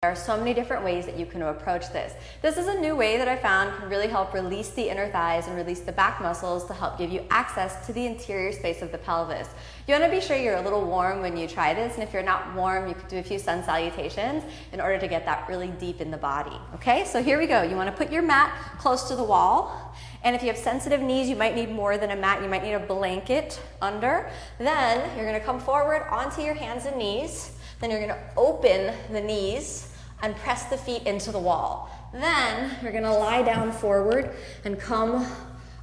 There are so many different ways that you can approach this. This is a new way that I found can really help release the inner thighs and release the back muscles to help give you access to the interior space of the pelvis. You want to be sure you're a little warm when you try this, and if you're not warm, you could do a few sun salutations in order to get that really deep in the body. Okay, so here we go. You want to put your mat close to the wall, and if you have sensitive knees, you might need more than a mat. You might need a blanket under. Then you're going to come forward onto your hands and knees. Then you're going to open the knees and press the feet into the wall. Then you're gonna lie down forward and come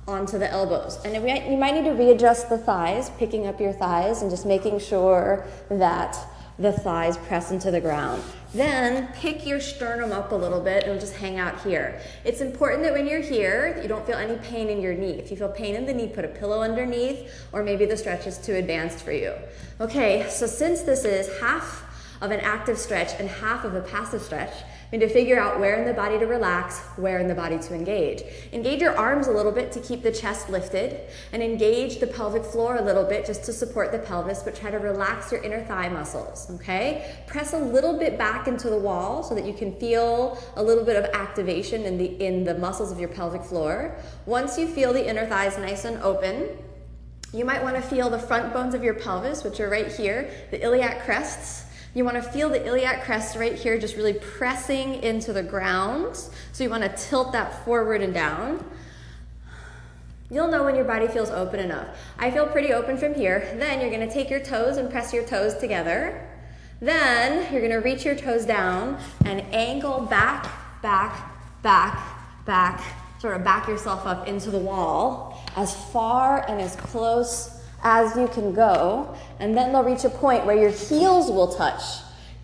onto the elbows. And you might need to readjust the thighs, picking up your thighs and just making sure that the thighs press into the ground. Then pick your sternum up a little bit and just hang out here. It's important that when you're here, that you don't feel any pain in your knee. If you feel pain in the knee, put a pillow underneath, or maybe the stretch is too advanced for you. Okay, so since this is half of an active stretch and half of a passive stretch, we need to figure out where in the body to relax, where in the body to engage. Engage your arms a little bit to keep the chest lifted, and engage the pelvic floor a little bit just to support the pelvis, but try to relax your inner thigh muscles, okay? Press a little bit back into the wall so that you can feel a little bit of activation in the muscles of your pelvic floor. Once you feel the inner thighs nice and open, you might want to feel the front bones of your pelvis, which are right here, the iliac crests. You want to feel the iliac crest right here just really pressing into the ground. So you want to tilt that forward and down. You'll know when your body feels open enough. I feel pretty open from here. Then you're going to take your toes and press your toes together. Then you're going to reach your toes down and angle back, back, back, back. Sort of back yourself up into the wall as far and as close as you can go, and then they'll reach a point where your heels will touch.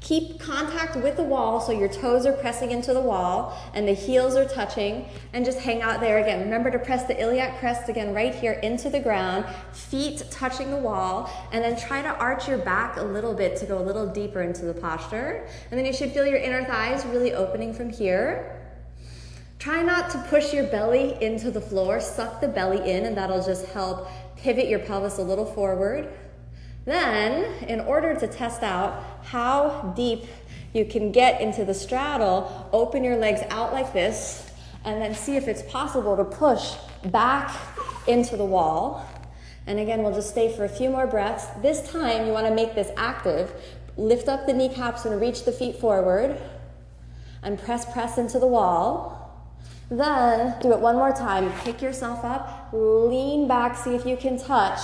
Keep contact with the wall so your toes are pressing into the wall and the heels are touching, and just hang out there again. Remember to press the iliac crest again right here into the ground, feet touching the wall, and then try to arch your back a little bit to go a little deeper into the posture. And then you should feel your inner thighs really opening from here. Try not to push your belly into the floor. Suck the belly in, and that'll just help pivot your pelvis a little forward. Then, in order to test out how deep you can get into the straddle, open your legs out like this, and then see if it's possible to push back into the wall. And again, we'll just stay for a few more breaths. This time, you want to make this active. Lift up the kneecaps and reach the feet forward, and press into the wall. Then do it one more time. Pick yourself up, lean back, see if you can touch.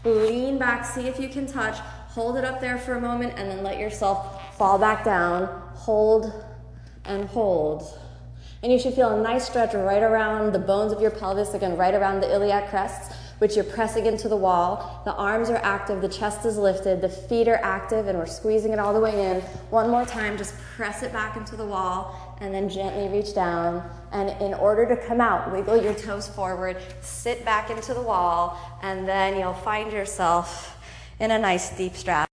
Lean back, see if you can touch. Hold it up there for a moment, and then let yourself fall back down. Hold and hold. And you should feel a nice stretch right around the bones of your pelvis, again, right around the iliac crests, which you're pressing into the wall. The arms are active, the chest is lifted, the feet are active, and we're squeezing it all the way in. One more time, just press it back into the wall, and then gently reach down. And in order to come out, wiggle your toes forward, sit back into the wall, and then you'll find yourself in a nice deep straddle.